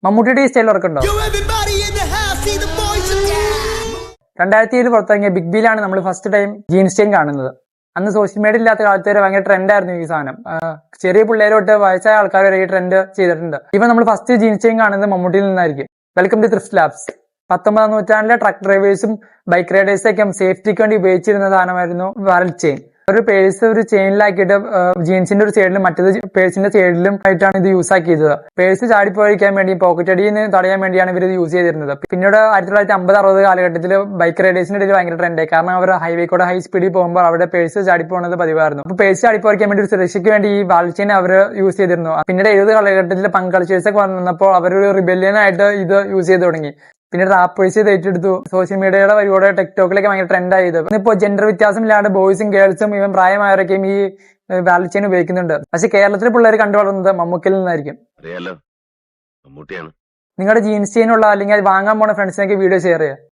മമ്മൂട്ടിയുടെ ഈ സ്റ്റൈൽ ഉറക്കുണ്ടോ? 2007 പുറത്തിറങ്ങിയ ബിഗ് ബിയിലാണ് നമ്മൾ ഫസ്റ്റ് ടൈം ജീൻസ് ചെയിൻ കാണുന്നത്. അന്ന് സോഷ്യൽ മീഡിയ ഇല്ലാത്ത കാലത്ത് വരെ ഭയങ്കര ട്രെൻഡായിരുന്നു ഈ സാധനം. ചെറിയ പിള്ളേരോട്ട് വയസ്സായ ആൾക്കാർ വരെ ഈ ട്രെൻഡ് ചെയ്തിട്ടുണ്ട്. ഇവ നമ്മൾ ഫസ്റ്റ് ജീൻസ് ചെയിൻ കാണുന്നത് മമ്മൂട്ടിയിൽ നിന്നായിരിക്കും. Welcome to Thrift Labs. 19ാം നൂറ്റാണ്ടിലെ ട്രക്ക് ഡ്രൈവേഴ്സും ബൈക്ക് റൈഡേഴ്സൊക്കെ സേഫ്റ്റിക്ക് വേണ്ടി ഉപയോഗിച്ചിരുന്ന സാധനമായിരുന്നു വാലറ്റ് ചെയിൻ. ഒരു പേഴ്സ് ഒരു ചെയിനിലാക്കിയിട്ട് ജീൻസിന്റെ ഒരു സൈഡിലും മറ്റേത് പേഴ്സിന്റെ സൈഡിലും ആയിട്ടാണ് ഇത് യൂസ് ആക്കിയത്. പേഴ്സ് ചാടിപ്പോയിരിക്കാൻ വേണ്ടി പോക്കറ്റ് അടിയിൽ തടയാൻ വേണ്ടിയാണ് ഇവർ ഇത് യൂസ് ചെയ്തിരുന്നത്. പിന്നീട് 1950-60 കാലഘട്ടത്തിൽ ബൈക്ക് റൈഡേഴ്സിന്റെ ഇടയിൽ ഭയങ്കര ട്രെൻഡായി. കാരണം അവർ ഹൈവേ കൂടെ ഹൈ സ്പീഡിൽ പോകുമ്പോൾ അവിടെ പേഴ്സ് ചാടിപ്പോകുന്നത് പതിവായിരുന്നു. അപ്പൊ പേഴ്സ് ചാടിപ്പോയിരിക്കാൻ വേണ്ടി ഒരു സുരക്ഷയ്ക്ക് വേണ്ടി ഈ വാലറ്റ് ചെയിൻ അവർ യൂസ് ചെയ്തിരുന്നു. പിന്നീട് 70 കാലഘട്ടത്തിൽ പങ്ക് കൾച്ചേഴ്സൊക്കെ വന്നപ്പോൾ അവരൊരു റിബല്യനായിട്ട് ഇത് യൂസ് ചെയ്ത് തുടങ്ങി. പിന്നീട് റാപ്പേഴ്സ് ഇത് ഏറ്റെടുത്തു. സോഷ്യൽ മീഡിയയുടെ വഴിയോടെ ടിക്ടോക്കിലൊക്കെ ഭയങ്കര ട്രെൻഡായത്. ഇന്നിപ്പോ ജെൻഡർ വ്യത്യാസമില്ലാണ്ട് ബോയ്സും ഗേൾസും ഇവൻ പ്രായമായവരൊക്കെയും ഈ വാലറ്റ് ചെയിൻ ഉപയോഗിക്കുന്നുണ്ട്. പക്ഷെ കേരളത്തിലെ പിള്ളേർ കണ്ടുവളർന്നത് മമ്മൂക്കിൽ നിന്നായിരിക്കും. നിങ്ങളുടെ ജീൻസ് ചെയിനുള്ള അല്ലെങ്കിൽ അത് വാങ്ങാൻ പോണ ഫ്രണ്ട്സിനൊക്കെ വീഡിയോ ഷെയർ ചെയ്യുക.